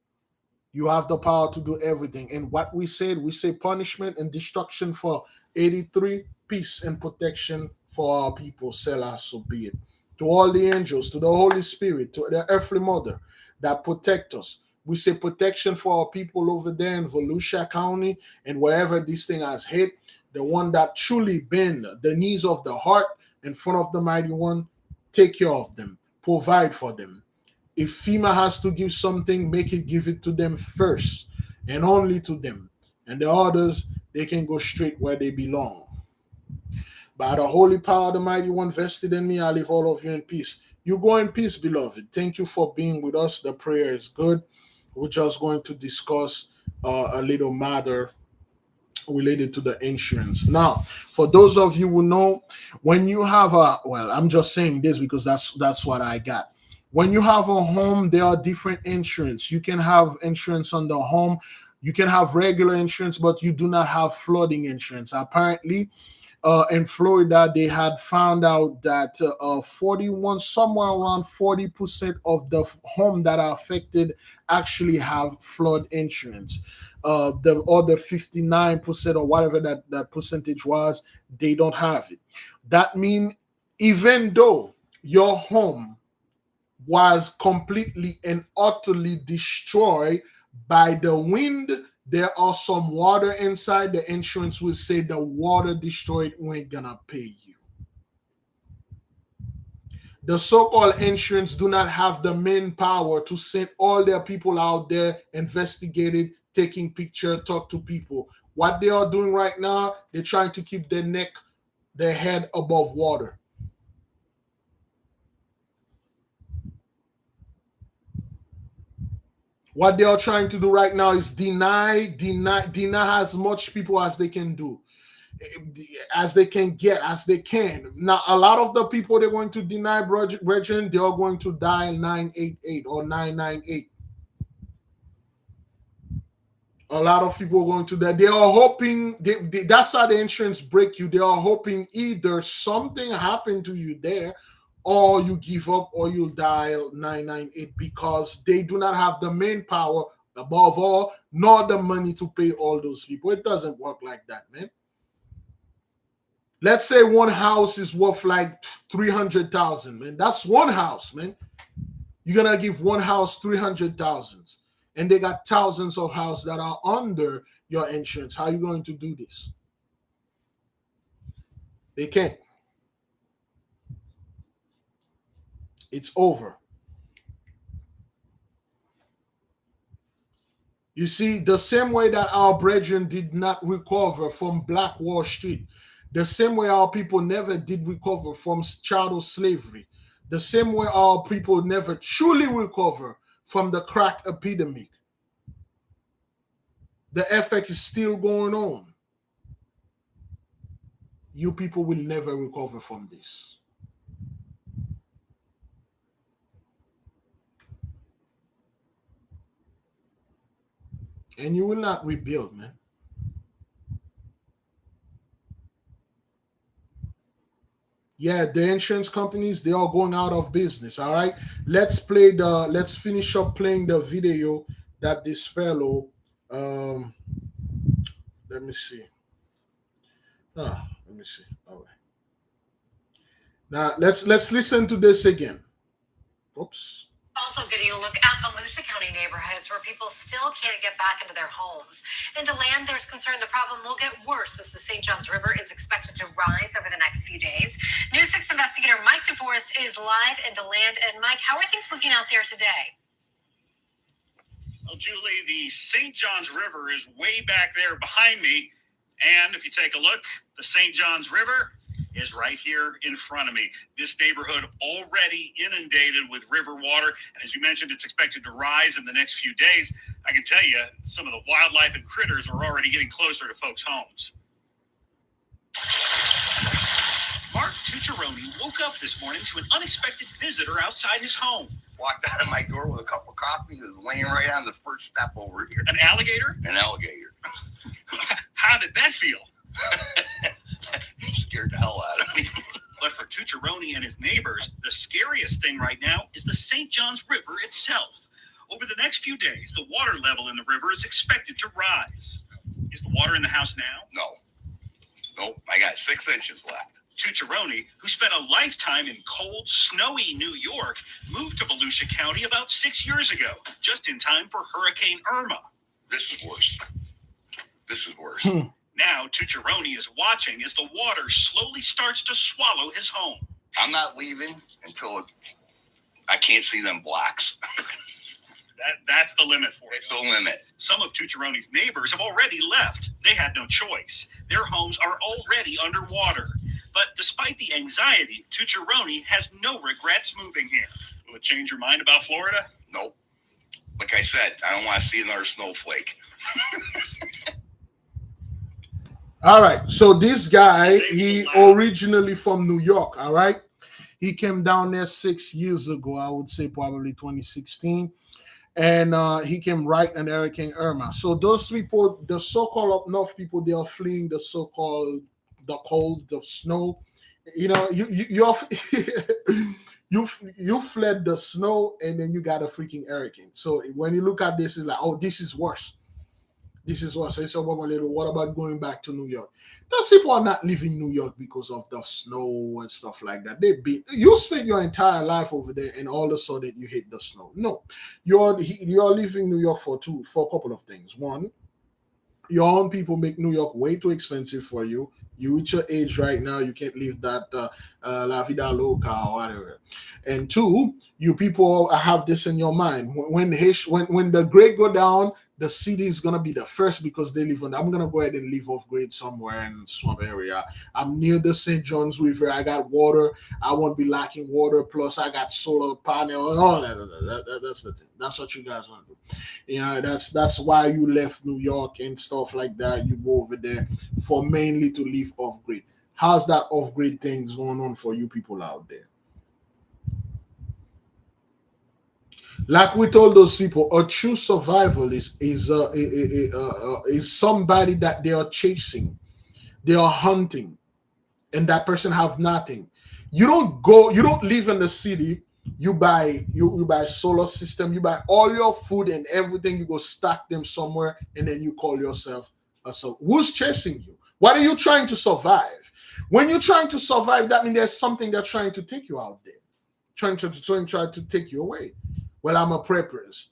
You have the power to do everything. And what we said, we say punishment and destruction for 83, peace and protection for our people. Selah, so be it. To all the angels, to the Holy Spirit, to the earthly mother that protect us. We say protection for our people over there in Volusia County and wherever this thing has hit. The one that truly bend the knees of the heart in front of the mighty one. Take care of them. Provide for them. If FEMA has to give something, make it give it to them first and only to them. And the others, they can go straight where they belong. By the holy power of the mighty one vested in me, I leave all of you in peace. You go in peace, beloved. Thank you for being with us. The prayer is good. We're just going to discuss a little matter related to the insurance. Now, for those of you who know, when you have I'm just saying this because that's what I got. When you have a home, there are different insurance. You can have insurance on the home. You can have regular insurance, but you do not have flooding insurance. Apparently, in Florida, they had found out that 41, somewhere around 40% of the home that are affected actually have flood insurance. The other 59% or whatever that percentage was, they don't have it. That means even though your home was completely and utterly destroyed by the wind, there are some water inside, the insurance will say the water destroyed, we ain't gonna pay you. The so-called insurance do not have the manpower to send all their people out there, investigating, taking picture, talk to people. What they are doing right now, they're trying to keep their head above water. What they are trying to do right now is deny as much people as they can do, as they can get, as they can. Now, a lot of the people they're going to deny, brethren, they are going to dial 988 or 998. A lot of people are going to that. They are hoping, that's how the insurance break you. They are hoping either something happened to you there, or you give up, or you dial 998, because they do not have the manpower, above all, nor the money to pay all those people. It doesn't work like that, man. Let's say one house is worth like 300,000, man. That's one house, man. You're gonna give one house 300,000, and they got thousands of houses that are under your insurance. How are you going to do this? They can't. It's over. You see, the same way that our brethren did not recover from Black Wall Street, the same way our people never did recover from chattel slavery, the same way our people never truly recover from the crack epidemic, the effect is still going on. You people will never recover from this. And you will not rebuild, man. Yeah, the insurance companies, they are going out of business. All right. Let's finish up playing the video that this fellow, let me see. Let me see. All right. Now let's listen to this again. Oops. Also getting a look at Volusia County neighborhoods where people still can't get back into their homes. And to land, there's concern the problem will get worse as the St. Johns River is expected to rise over the next few days. News 6 investigator Mike DeForest is live in DeLand. And Mike, how are things looking out there today? Well, Julie, the St. Johns River is way back there behind me. And if you take a look, the St. Johns River is right here in front of me. This neighborhood already inundated with river water. And as you mentioned, it's expected to rise in the next few days. I can tell you, some of the wildlife and critters are already getting closer to folks' homes. Mark Tucciaroni woke up this morning to an unexpected visitor outside his home. Walked out of my door with a cup of coffee. He was laying right on the first step over here. An alligator? An alligator. How did that feel? It scared the hell out of me. But for Tucciaroni and his neighbors, the scariest thing right now is the St. Johns River itself. Over the next few days, the water level in the river is expected to rise. Is the water in the house now? No. Nope. I got 6 inches left. Tucciaroni, who spent a lifetime in cold, snowy New York, moved to Volusia County about 6 years ago, just in time for Hurricane Irma. This is worse. This is worse. Now, Tucciaroni is watching as the water slowly starts to swallow his home. I'm not leaving until I can't see them blocks. That's the limit for it. It's the limit. Some of Tucciaroni's neighbors have already left. They had no choice. Their homes are already underwater. But despite the anxiety, Tucciaroni has no regrets moving here. Will it change your mind about Florida? Nope. Like I said, I don't want to see another snowflake. All right. So this guy, he originally from New York. All right. He came down there 6 years ago. I would say probably 2016. And he came right in Hurricane Irma. So those people, the so-called up north people, they are fleeing the so-called the cold, the snow. You know, you fled the snow, and then you got a freaking hurricane. So when you look at this, it's like, oh, this is worse. This is worse. I said, what about going back to New York? Those people are not leaving New York because of the snow and stuff like that. You spend your entire life over there, and all of a sudden you hit the snow. No, you're leaving New York for a couple of things. One, your own people make New York way too expensive for you. You reach your age right now, you can't live that la vida loca or whatever. And two, you people have this in your mind. When the grade go down, the city is gonna be the first because they live on. I'm gonna go ahead and live off grid somewhere in swamp area. I'm near the St. John's River. I got water. I won't be lacking water. Plus, I got solar panel and all that. That's the thing. That's what you guys want to do. You know, that's why you left New York and stuff like that. You go over there for mainly to live off grid. How's that off grid things going on for you people out there? Like we told those people, a true survival is somebody that they are chasing, they are hunting, and that person have nothing. You don't live in the city. You buy solar system, you buy all your food and everything. You go stack them somewhere, and then you call yourself a so. Who's chasing you? What are you trying to survive? When you're trying to survive, that means there's something they're trying to take you out there, trying to take you away. Well, I'm a preppers.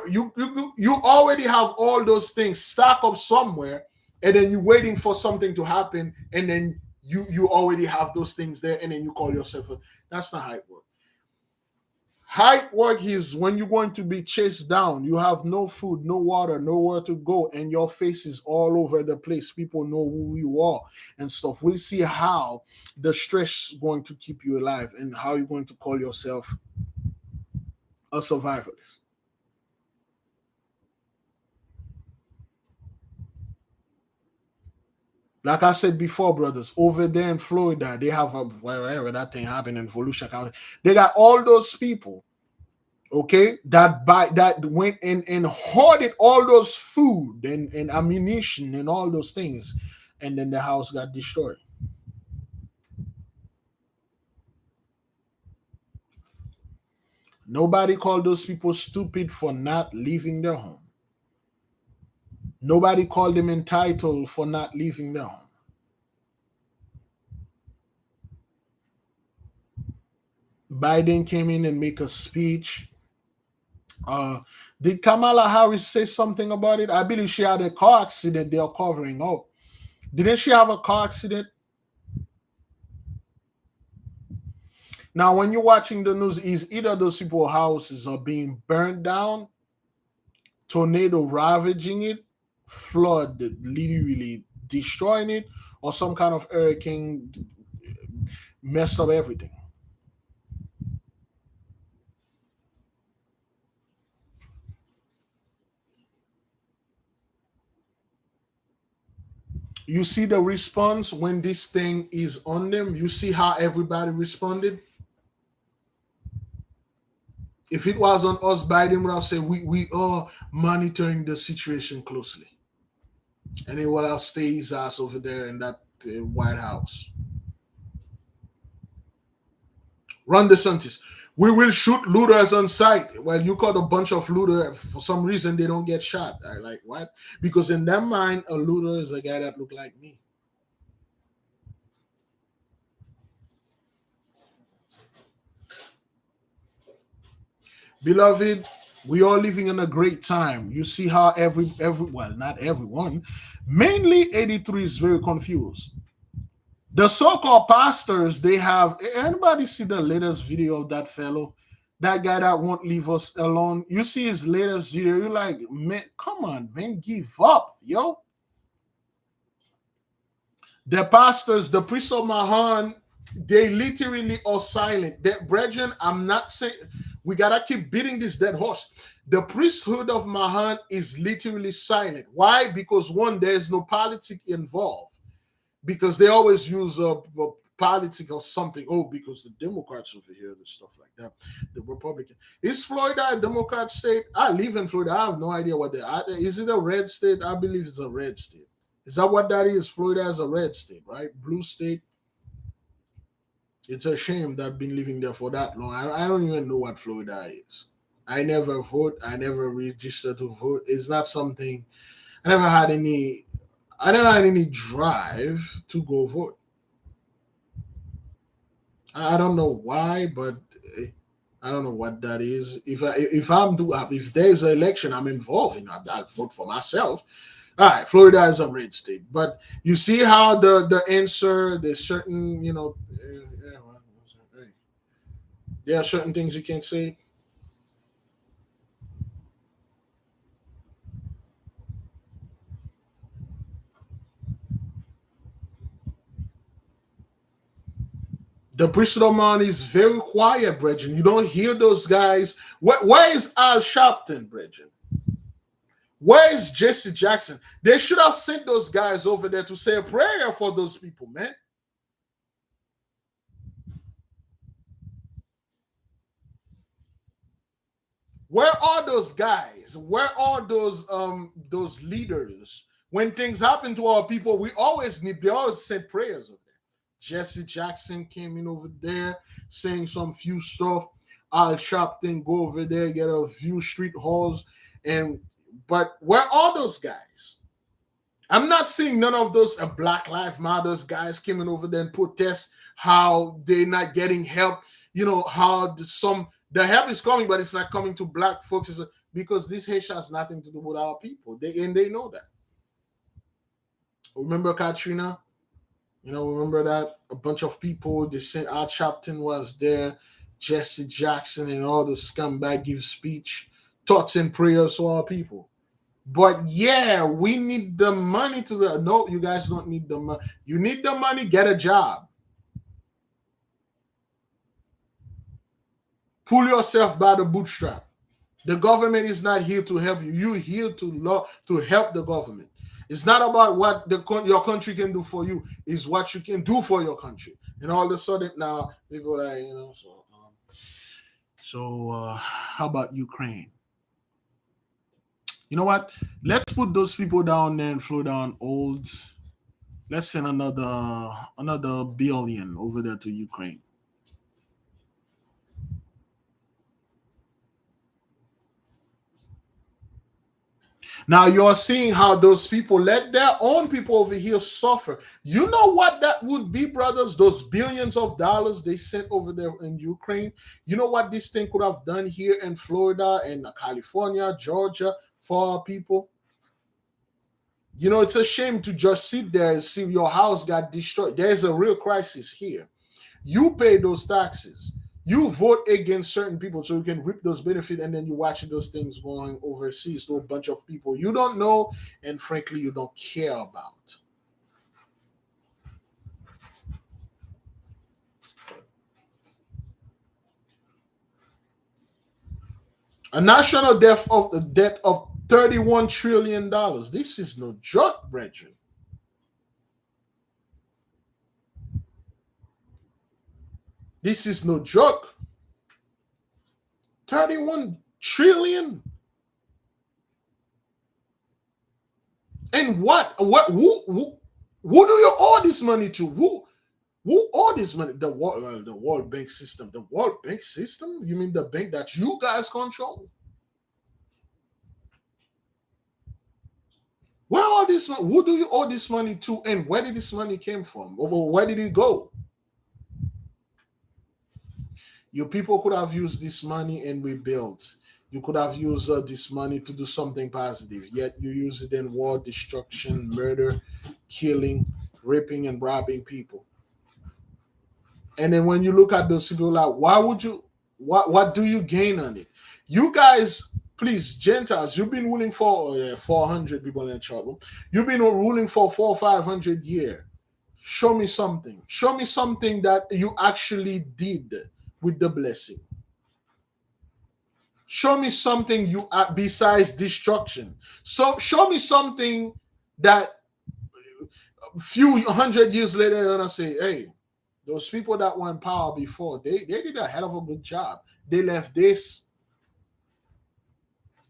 You already have all those things stacked up somewhere, and then you're waiting for something to happen, and then you already have those things there, and then you call yourself a. That's not how it works. How it works is when you're going to be chased down, you have no food, no water, nowhere to go, and your face is all over the place. People know who you are and stuff. We'll see how the stress is going to keep you alive and how you're going to call yourself a survivalist. Like I said before, brothers, over there in Florida, they have wherever that thing happened in Volusia County. They got all those people, okay, that went and hoarded all those food and ammunition and all those things, and then the house got destroyed. Nobody called those people stupid for not leaving their home. Nobody called them entitled for not leaving their home. Biden came in and make a speech. Did Kamala Harris say something about it? I believe she had a car accident they are covering up. Didn't she have a car accident? Now, when you're watching the news, is either those people's houses are being burned down, tornado ravaging it, flood literally destroying it, or some kind of hurricane messed up everything. You see the response when this thing is on them. You see how everybody responded. If it was on us, Biden would have said, we are monitoring the situation closely. And then will stay his ass over there in that White House. Ron DeSantis, we will shoot looters on sight. Well, you caught a bunch of looters. For some reason, they don't get shot. I like, what? Because in their mind, a looter is a guy that look like me. Beloved, we are living in a great time. You see how well, not everyone, mainly 83 is very confused. The so-called pastors, they have, anybody see the latest video of that fellow? That guy that won't leave us alone. You see his latest video, you're like, man, come on, man, give up, yo. The pastors, the priests of Mahan, they literally are silent. Brethren, I'm not saying, we gotta keep beating this dead horse. The priesthood of Mahan is literally silent. Why? Because one, there's no politics involved. Because they always use a politics or something. Oh, because the Democrats over here and stuff like that. The Republican. Is Florida a Democrat state? I live in Florida. I have no idea what they are. Is it a red state? I believe it's a red state. Is that what that is? Florida is a red state, right? Blue state. It's a shame that I've been living there for that long. I don't even know what Florida is. I never vote. I never registered to vote. It's not something. I never had any drive to go vote. I don't know why, but I don't know what that is. If there's an election I'm involved in, I'll vote for myself. All right, Florida is a red state, but you see how the answer, there's certain, there are certain things you can't say. The priesthood of man is very quiet, brethren. You don't hear those guys. Where is Al Sharpton, brethren? Where is Jesse Jackson? They should have sent those guys over there to say a prayer for those people, man. Where are those guys? Where are those leaders? When things happen to our people, they always send prayers over there. Jesse Jackson came in over there saying some few stuff. Al Sharpton go over there, get a few street halls, but where are those guys? I'm not seeing none of those Black Lives Matters guys coming over there and protest how they're not getting help. How the help is coming, but it's not coming to black folks because this Haitian has nothing to do with our people. They know that. Remember Katrina? Remember that a bunch of people, they sent Al Sharpton was there, Jesse Jackson, and all the scumbag give speech, thoughts and prayers for our people. But yeah, we need the money no, you guys don't need the money. You need the money, get a job. Pull yourself by the bootstrap. The government is not here to help you. You're here to help the government. It's not about what your country can do for you. It's what you can do for your country. And all of a sudden now people are like, how about Ukraine? You know what? Let's put those people down there and flow down old. Let's send another billion over there to Ukraine. Now you're seeing how those people let their own people over here suffer. You know what that would be, brothers? Those billions of dollars they sent over there in Ukraine. You know what this thing could have done here in Florida and California, Georgia for our people? It's a shame to just sit there and see your house got destroyed. There's a real crisis here. You pay those taxes. You vote against certain people so you can reap those benefits, and then you watch those things going overseas to a bunch of people you don't know and frankly you don't care about. A national debt of $31 trillion. This is no joke, brethren. This is no joke. 31 trillion. And what who do you owe this money to? Who owe this money? The World Bank system. The World Bank system? You mean the bank that you guys control? Where all this money? Who do you owe this money to? And where did this money came from? Or where did it go? You people could have used this money and rebuilt. You could have used this money to do something positive. Yet you use it in war, destruction, murder, killing, raping, and robbing people. And then when you look at those people, like, why would you? What do you gain on it? You guys, please, Gentiles, you've been ruling for 400 people in the chat room. You've been ruling for 400 or 500 years. Show me something. Show me something that you actually did with the blessing. Show me something you besides destruction. So show me something that a few hundred years later you're gonna say, hey, those people that were in power before, they did a hell of a good job. They left this.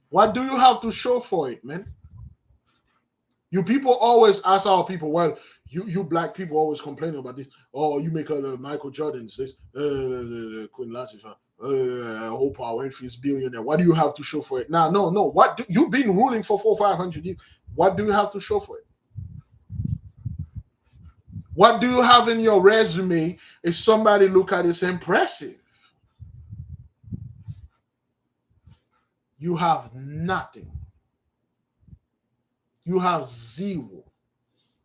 What do you have to show for it, man? You people always ask our people, well, you black people always complaining about this. Oh, you make Michael Jordan's this, Queen Latifah, Oprah Winfrey's billionaire. What do you have to show for it? Nah, no. What you've been ruling for 400-500 years? What do you have to show for it? What do you have in your resume if somebody look at it, it's impressive? You have nothing. You have zero.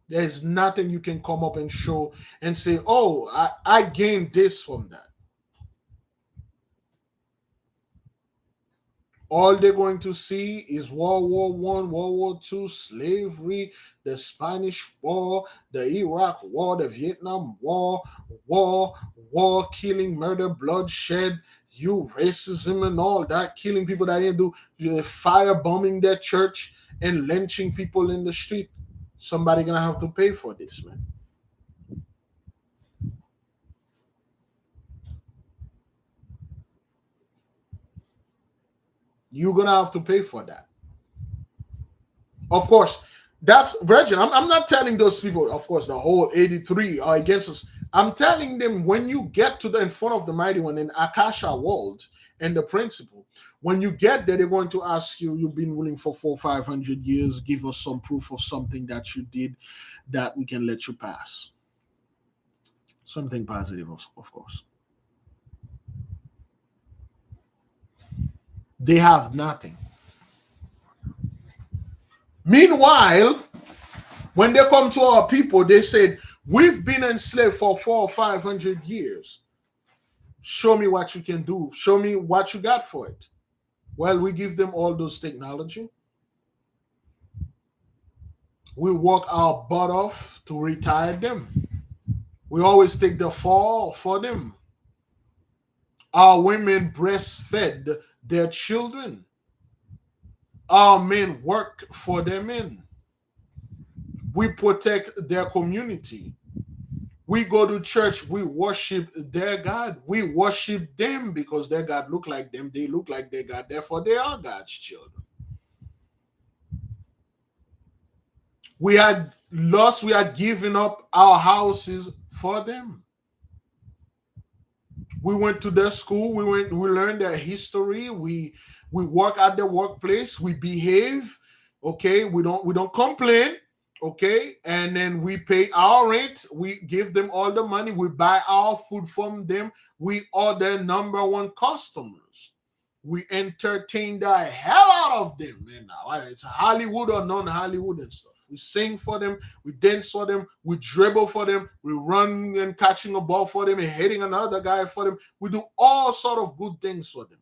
There's nothing you can come up and show and say, oh, I gained this from that. All they're going to see is World War One, World War Two, slavery, the Spanish War, the Iraq War, the Vietnam War, killing, murder, bloodshed, racism and all that, killing people that didn't do, firebombing their church and lynching people in the street. Somebody gonna have to pay for this, man. You're gonna have to pay for that. Of course, that's Virgin. I'm not telling those people, of course, the whole 83 are against us. I'm telling them when you get to the in front of the mighty one in Akasha world and the principle, when you get there, they're going to ask you, you've been ruling for 400-500 years, give us some proof of something that you did that we can let you pass. Something positive, of course. They have nothing. Meanwhile, when they come to our people, they said, we've been enslaved for 400 or 500 years. Show me what you can do. Show me what you got for it. Well, we give them all those technology. We work our butt off to retire them. We always take the fall for them. Our women breastfed their children. Our men work for their men. We protect their community. We go to church. We worship their God. We worship them because their God look like them. They look like their God. Therefore, they are God's children. We had lost. We had given up our houses for them. We went to their school. We learned their history. We work at the workplace. We behave. Okay, we don't complain. Okay, and then we pay our rent. We give them all the money. We buy our food from them. We are their number one customers. We entertain the hell out of them, man. Now it's Hollywood or non-Hollywood and stuff. We sing for them. We dance for them. We dribble for them. We run and catching a ball for them and hitting another guy for them. We do all sort of good things for them.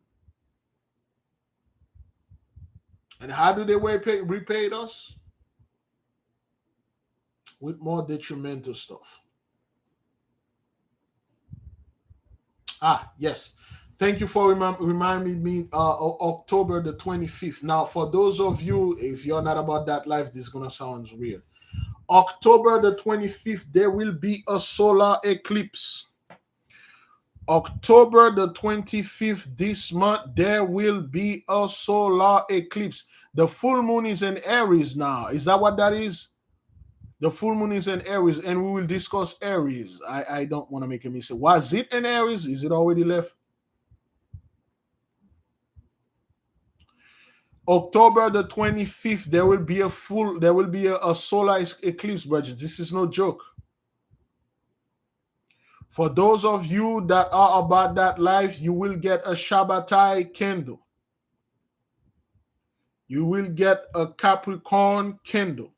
And how do they repay us? With more detrimental stuff. Yes. Thank you for reminding me October the 25th. Now, for those of you, if you're not about that life, this is going to sound weird. October the 25th, there will be a solar eclipse. October the 25th this month, there will be a solar eclipse. The full moon is in Aries now. Is that what that is? The full moon is in Aries, and we will discuss Aries. I don't want to make a mistake. Was it in Aries? Is it already left? October the 25th, there will be a solar eclipse, brothers. This is no joke. For those of you that are about that life, you will get a Shabbatai candle. You will get a Capricorn candle.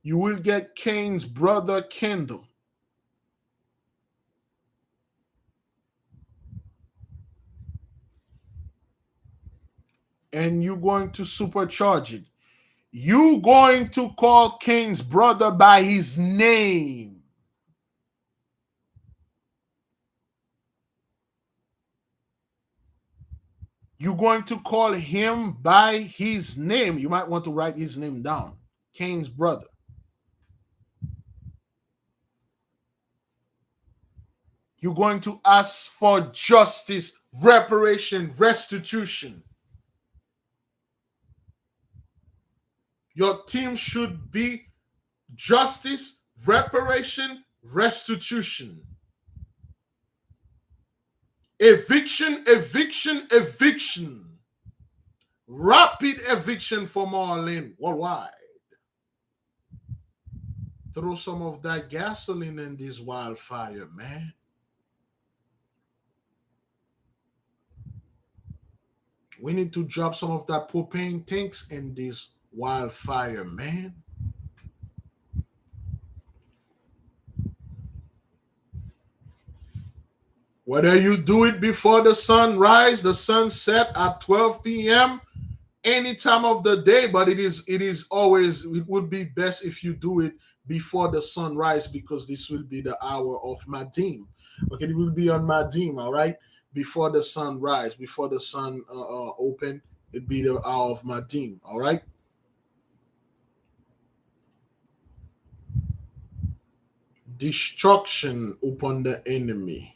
You will get Cain's brother candle. And you're going to supercharge it. You're going to call Cain's brother by his name. You're going to call him by his name. You might want to write his name down. Cain's brother. You're going to ask for justice, reparation, restitution. Your team should be justice, reparation, restitution. Eviction, eviction, eviction. Rapid eviction from Marlene worldwide. Throw some of that gasoline in this wildfire, man. We need to drop some of that propane tanks in this Wildfire, man. Whether you do it before the sunrise, the sunset at 12 p.m., any time of the day, but it is always, it would be best if you do it before the sunrise, because this will be the hour of Madim. Okay, it will be on Madim, all right? Before the sunrise, before the sun open, it'd be the hour of Madim, all right? Destruction upon the enemy.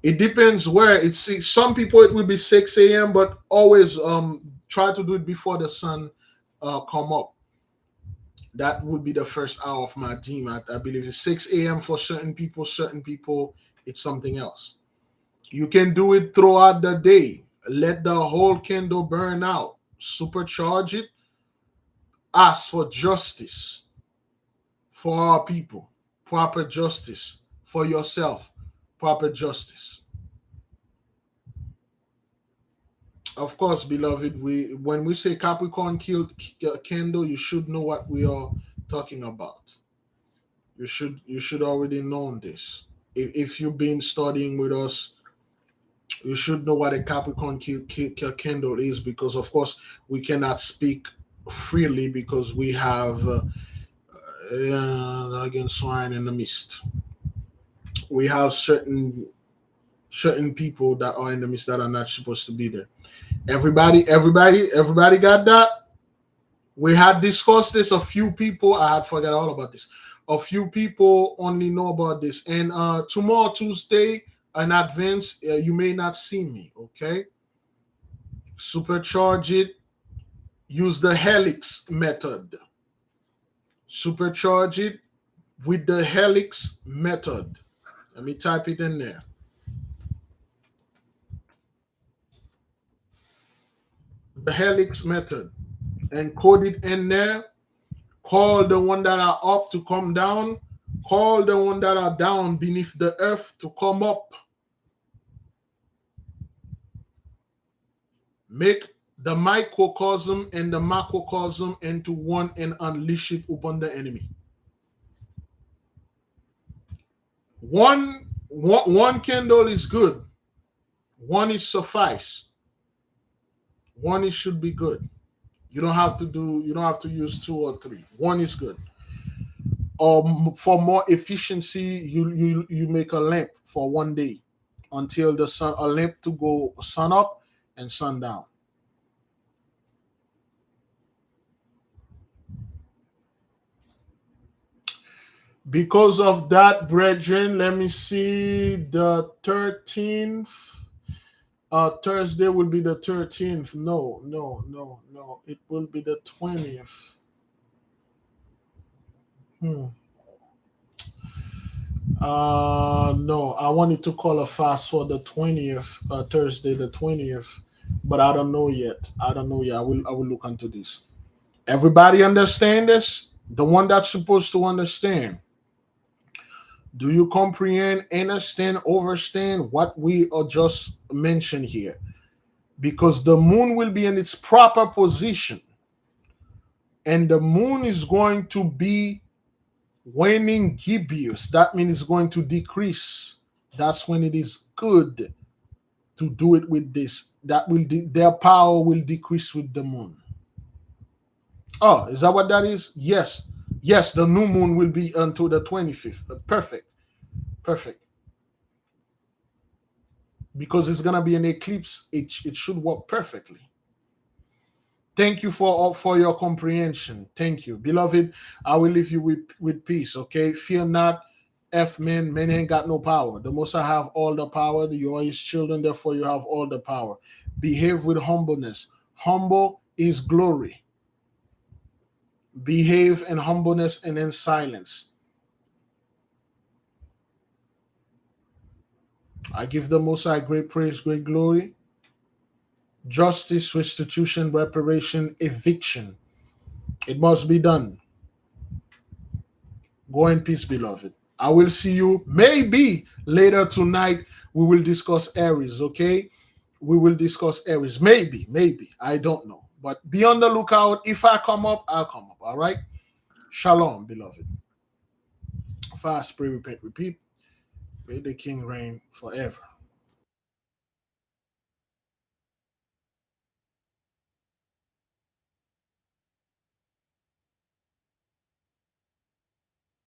It depends where it's. Some people it will be 6 a.m., but always try to do it before the sun come up. That would be the first hour of my team. I believe it's 6 a.m. for certain people. Certain people, it's something else. You can do it throughout the day. Let the whole candle burn out. Supercharge it. Ask for justice for our people. Proper justice for yourself. Proper justice. Of course, beloved, when we say Capricorn killed candle, you should know what we are talking about. You should already know this. If you've been studying with us, you should know what a Capricorn candle is, because of course we cannot speak freely because we have again swine in the mist. We have certain people that are in the midst that are not supposed to be there. Everybody got that? We had discussed this. A few people, I had forgot all about this. A few people only know about this. And tomorrow, Tuesday, in advance, you may not see me, okay? Supercharge it. Use the helix method. Supercharge it with the helix method. Let me type it in there. The helix method. And code it in there. Call the one that are up to come down. Call the one that are down beneath the earth to come up. Make the microcosm and the macrocosm into one and unleash it upon the enemy. One candle is good. One is suffice. One is should be good. You don't have to use 2 or 3. One is good. Or for more efficiency, you make a lamp for one day until the sun, a lamp to go sun up and sun down. Because of that, brethren, let me see, the 13th. Thursday will be the 13th. No. It will be the 20th. No, I wanted to call a fast for the 20th, Thursday the 20th, but I don't know yet. I will look into this. Everybody understand this? The one that's supposed to understand. Do you comprehend, understand, overstand what we are just mentioned here? Because the moon will be in its proper position. And the moon is going to be waning gibbous. That means it's going to decrease. That's when it is good to do it with this. Their power will decrease with the moon. Oh, is that what that is? Yes. Yes, the new moon will be until the 25th. Perfect. Because it's going to be an eclipse, it should work perfectly. Thank you for your comprehension. Thank you. Beloved, I will leave you with peace, okay? Fear not, men ain't got no power. The Most High have all the power. You are his children, therefore you have all the power. Behave with humbleness. Humble is glory. Behave in humbleness and in silence. I give the Most High great praise, great glory. Justice, restitution, reparation, eviction. It must be done. Go in peace, beloved. I will see you maybe later tonight. We will discuss Aries, okay? We will discuss Aries. Maybe. I don't know. But be on the lookout. If I come up, I'll come up. All right. Shalom, beloved. Fast, pray, repent, repeat. May the King reign forever.